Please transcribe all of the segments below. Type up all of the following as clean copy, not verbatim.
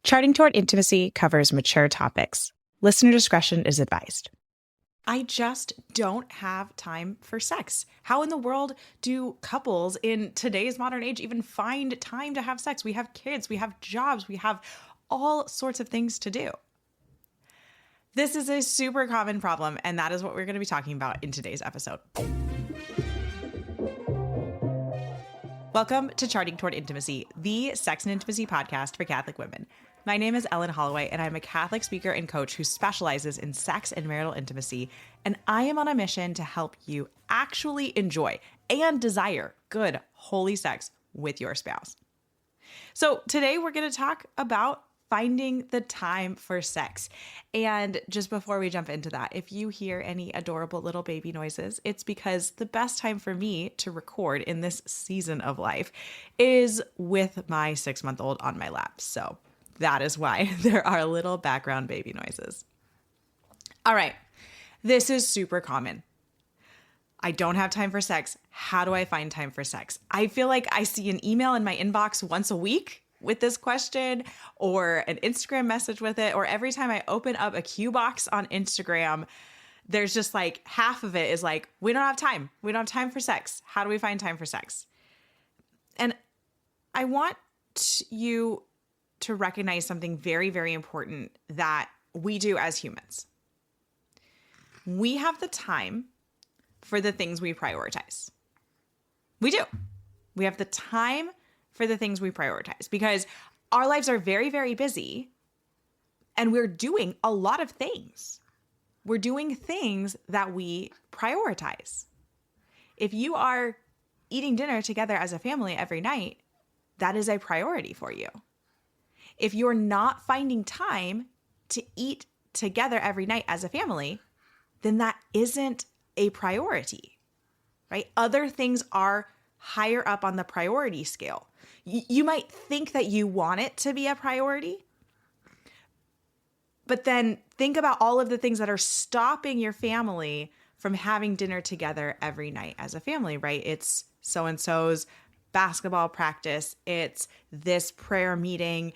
Charting Toward Intimacy covers mature topics. Listener discretion is advised. I just don't have time for sex. How in the world do couples in today's modern age even find time to have sex? We have kids, we have jobs, we have all sorts of things to do. This is a super common problem, and that is what we're going to be talking about in today's episode. Welcome to Charting Toward Intimacy, the sex and intimacy podcast for Catholic women. My name is Ellen Holloway, and I'm a Catholic speaker and coach who specializes in sex and marital intimacy, and I am on a mission to help you actually enjoy and desire good, holy sex with your spouse. So today we're going to talk about finding the time for sex. And just before we jump into that, if you hear any adorable little baby noises, it's because the best time for me to record in this season of life is with my 6-month-old on my lap. So that is why there are little background baby noises. All right, this is super common. I don't have time for sex. How do I find time for sex? I feel like I see an email in my inbox once a week with this question, or an Instagram message with it, or every time I open up a Q box on Instagram, there's just like half of it is like, we don't have time. We don't have time for sex. How do we find time for sex? And I want you to recognize something very, very important that we do as humans. We have the time for the things we prioritize. We do. We have the time for the things we prioritize because our lives are very, very busy and we're doing a lot of things. We're doing things that we prioritize. If you are eating dinner together as a family every night, that is a priority for you. If you're not finding time to eat together every night as a family, then that isn't a priority, right? Other things are higher up on the priority scale. You might think that you want it to be a priority, but then think about all of the things that are stopping your family from having dinner together every night as a family, right? It's so-and-so's basketball practice. It's this prayer meeting.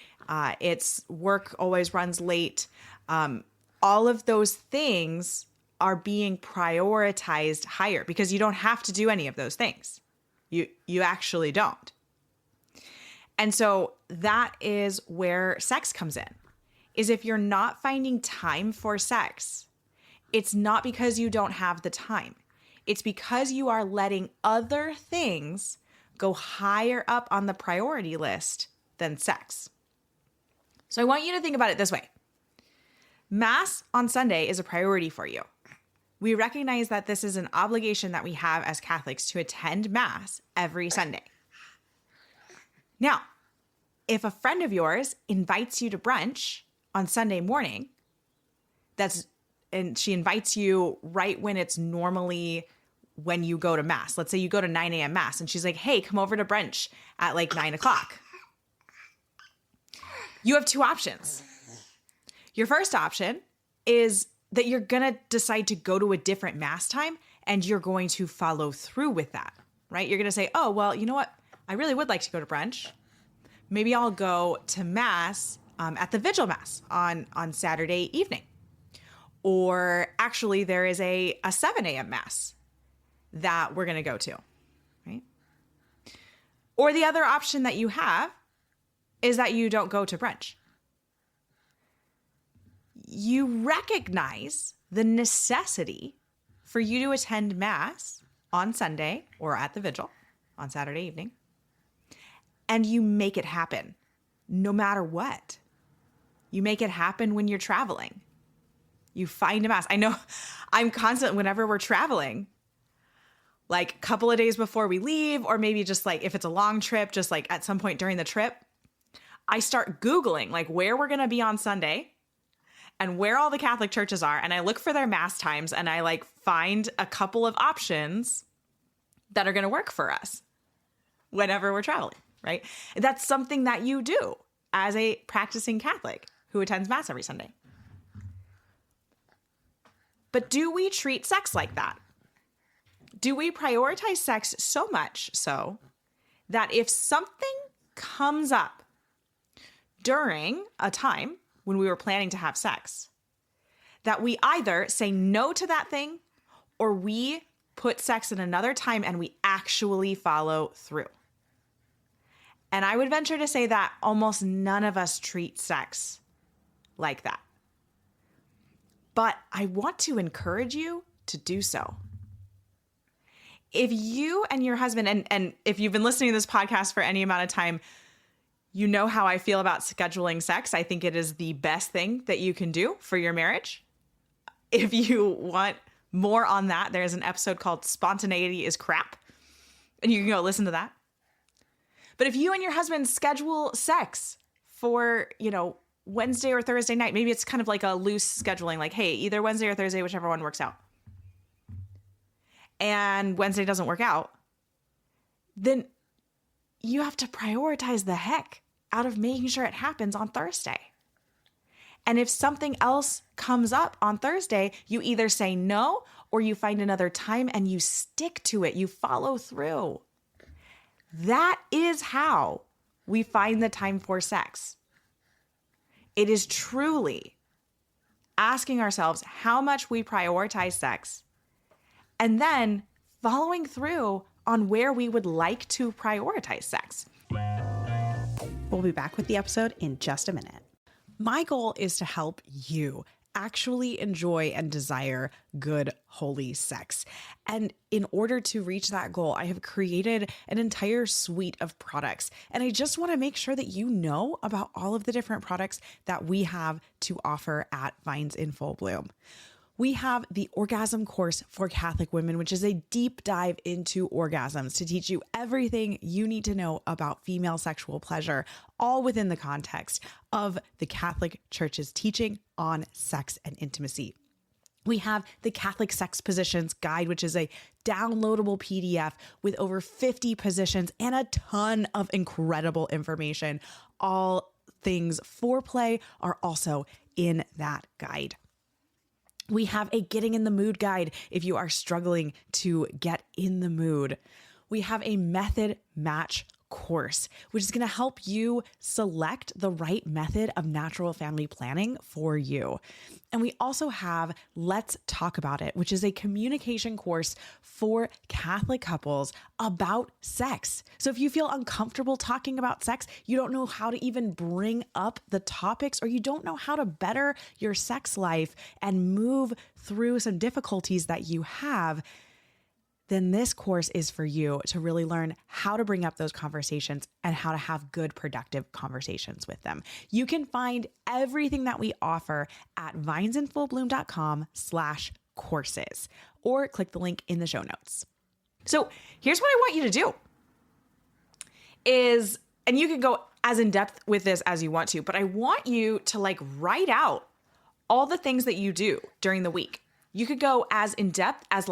It's work always runs late. All of those things are being prioritized higher because you don't have to do any of those things. You actually don't. And so that is where sex comes in, is if you're not finding time for sex, it's not because you don't have the time. It's because you are letting other things go higher up on the priority list than sex. So I want you to think about it this way. Mass on Sunday is a priority for you. We recognize that this is an obligation that we have as Catholics to attend Mass every Sunday. Now, if a friend of yours invites you to brunch on Sunday morning, and she invites you right when it's normally when you go to Mass. Let's say you go to 9 a.m. Mass and she's like, hey, come over to brunch at like 9 o'clock. You have two options. Your first option is that you're going to decide to go to a different Mass time and you're going to follow through with that, right? You're going to say, oh, well, you know what? I really would like to go to brunch. Maybe I'll go to Mass at the Vigil Mass on Saturday evening. Or actually, there is a 7 a.m. Mass that we're going to go to, right? Or the other option that you have is that you don't go to brunch. You recognize the necessity for you to attend Mass on Sunday or at the Vigil on Saturday evening, and you make it happen no matter what. You make it happen when you're traveling. You find a Mass. I know I'm constant whenever we're traveling, like a couple of days before we leave, or maybe just like if it's a long trip, just like at some point during the trip, I start Googling like where we're going to be on Sunday and where all the Catholic churches are. And I look for their Mass times and I like find a couple of options that are going to work for us whenever we're traveling, right? That's something that you do as a practicing Catholic who attends Mass every Sunday. But do we treat sex like that? Do we prioritize sex so much so that if something comes up during a time when we were planning to have sex that we either say no to that thing or we put sex in another time and we actually follow through. And I would venture to say that almost none of us treat sex like that. But I want to encourage you to do so. If you and your husband, and if you've been listening to this podcast for any amount of time, you know how I feel about scheduling sex. I think it is the best thing that you can do for your marriage. If you want more on that, there's an episode called Spontaneity is Crap, and you can go listen to that. But if you and your husband schedule sex for, Wednesday or Thursday night, maybe it's kind of like a loose scheduling, like, hey, either Wednesday or Thursday, whichever one works out. And Wednesday doesn't work out, then you have to prioritize the heck out of making sure it happens on Thursday. And if something else comes up on Thursday, you either say no or you find another time and you stick to it. You follow through. That is how we find the time for sex. It is truly asking ourselves how much we prioritize sex and then following through on where we would like to prioritize sex. We'll be back with the episode in just a minute. My goal is to help you actually enjoy and desire good, holy sex. And in order to reach that goal, I have created an entire suite of products. And I just want to make sure that you know about all of the different products that we have to offer at Vines in Full Bloom. We have the Orgasm Course for Catholic Women, which is a deep dive into orgasms to teach you everything you need to know about female sexual pleasure, all within the context of the Catholic Church's teaching on sex and intimacy. We have the Catholic Sex Positions Guide, which is a downloadable PDF with over 50 positions and a ton of incredible information. All things foreplay are also in that guide. We have a Getting in the Mood guide if you are struggling to get in the mood. We have a method match course, which is going to help you select the right method of natural family planning for you. And we also have Let's Talk About It, which is a communication course for Catholic couples about sex. So if you feel uncomfortable talking about sex, you don't know how to even bring up the topics, or you don't know how to better your sex life and move through some difficulties that you have, then this course is for you to really learn how to bring up those conversations and how to have good, productive conversations with them. You can find everything that we offer at vinesinfullbloom.com/courses, or click the link in the show notes. So here's what I want you to do is, and you can go as in depth with this as you want to, but I want you to write out all the things that you do during the week. You could go as in depth as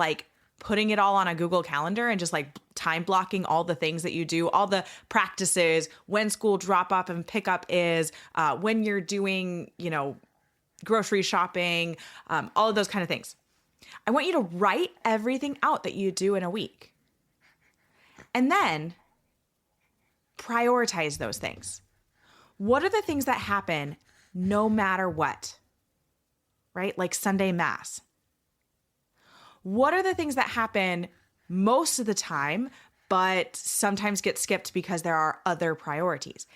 putting it all on a Google Calendar and just time blocking all the things that you do, all the practices, when school drop off and pick up is, when you're doing, grocery shopping, all of those kind of things. I want you to write everything out that you do in a week. And then prioritize those things. What are the things that happen no matter what? Right? Like Sunday Mass. What are the things that happen most of the time, but sometimes get skipped because there are other priorities?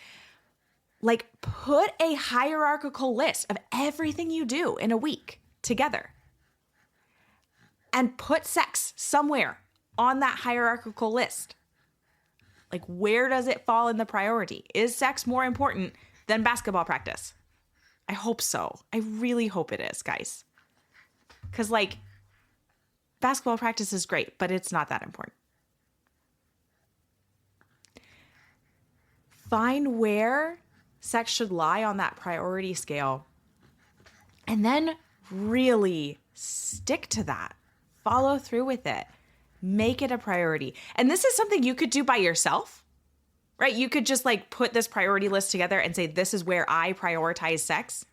Put a hierarchical list of everything you do in a week together and put sex somewhere on that hierarchical list. Where does it fall in the priority? Is sex more important than basketball practice? I hope so. I really hope it is, guys. Because basketball practice is great, but it's not that important. Find where sex should lie on that priority scale, and then really stick to that. Follow through with it. Make it a priority. And this is something you could do by yourself, right? You could just put this priority list together and say, this is where I prioritize sex.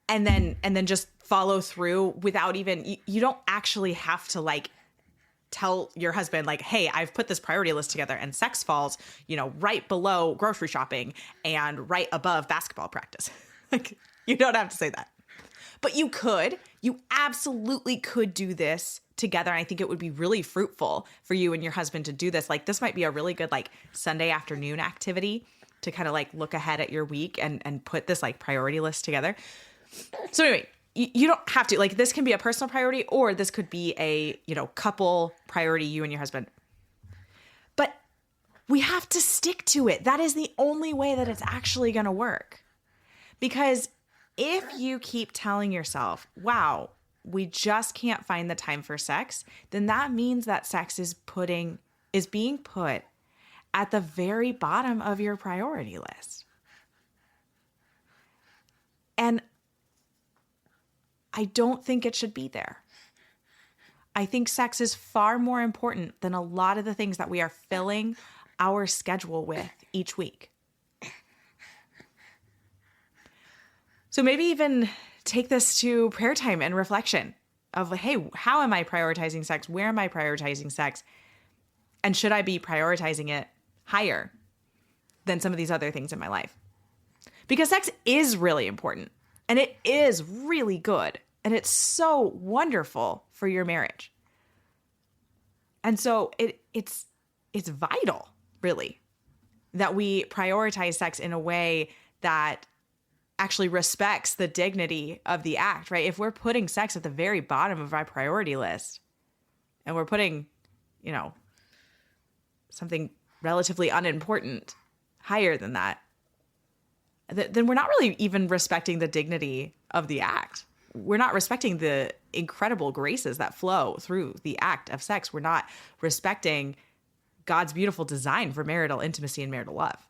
And then just follow through without even, you don't actually have to tell your husband like, hey, I've put this priority list together and sex falls, right below grocery shopping and right above basketball practice. Like, you don't have to say that. But you absolutely could do this together. And I think it would be really fruitful for you and your husband to do this. Like, this might be a really good like Sunday afternoon activity to kind of like look ahead at your week and put this like priority list together. So anyway, you don't have to, like, this can be a personal priority, or this could be a, couple priority, you and your husband. But we have to stick to it. That is the only way that it's actually going to work. Because if you keep telling yourself, wow, we just can't find the time for sex, then that means that sex is being put at the very bottom of your priority list. And I don't think it should be there. I think sex is far more important than a lot of the things that we are filling our schedule with each week. So maybe even take this to prayer time and reflection of, hey, how am I prioritizing sex? Where am I prioritizing sex? And should I be prioritizing it higher than some of these other things in my life? Because sex is really important, and it is really good, and it's so wonderful for your marriage. And so it's vital, really, that we prioritize sex in a way that actually respects the dignity of the act, right? If we're putting sex at the very bottom of our priority list, and we're putting, something relatively unimportant higher than that, then we're not really even respecting the dignity of the act. We're not respecting the incredible graces that flow through the act of sex. We're not respecting God's beautiful design for marital intimacy and marital love.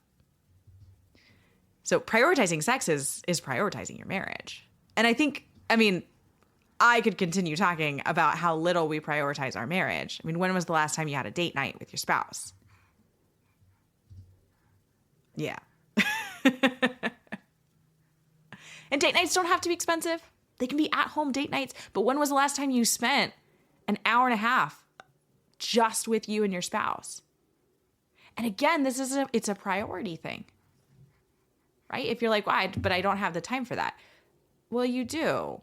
So prioritizing sex is prioritizing your marriage. And I could continue talking about how little we prioritize our marriage. When was the last time you had a date night with your spouse? Yeah. And date nights don't have to be expensive. They can be at-home date nights. But when was the last time you spent an hour and a half just with you and your spouse? And again, it's a priority thing, right? If you're like, why? But I don't have the time for that. Well, you do.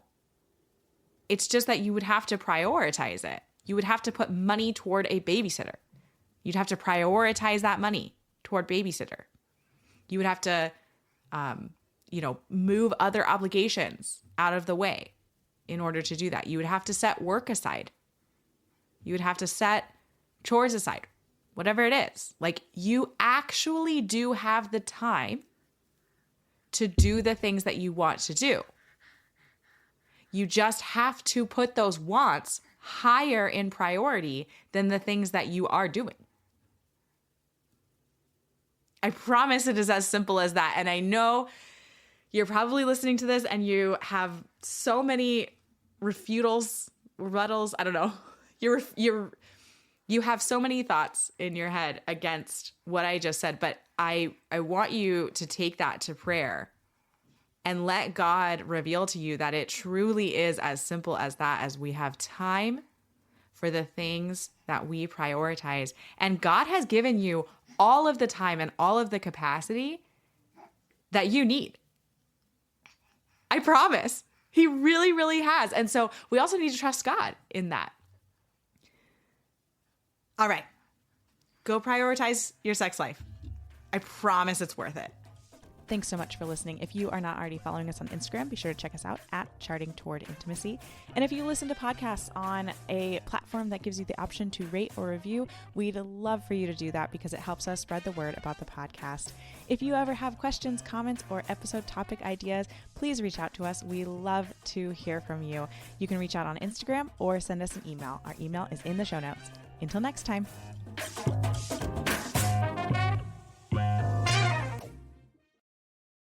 It's just that you would have to prioritize it. You would have to put money toward a babysitter. You'd have to prioritize that money toward babysitter. You would have to, move other obligations out of the way in order to do that. You would have to set work aside. You would have to set chores aside, whatever it is. Like, you actually do have the time to do the things that you want to do. You just have to put those wants higher in priority than the things that you are doing. I promise it is as simple as that. And I know you're probably listening to this and you have so many rebuttals, I don't know. You have so many thoughts in your head against what I just said, but I want you to take that to prayer and let God reveal to you that it truly is as simple as that, as we have time for the things that we prioritize. And God has given you all of the time and all of the capacity that you need. I promise. He really, really has. And so we also need to trust God in that. All right. Go prioritize your sex life. I promise it's worth it. Thanks so much for listening. If you are not already following us on Instagram, be sure to check us out at Charting Toward Intimacy. And if you listen to podcasts on a platform that gives you the option to rate or review, we'd love for you to do that because it helps us spread the word about the podcast. If you ever have questions, comments, or episode topic ideas, please reach out to us. We love to hear from you. You can reach out on Instagram or send us an email. Our email is in the show notes. Until next time.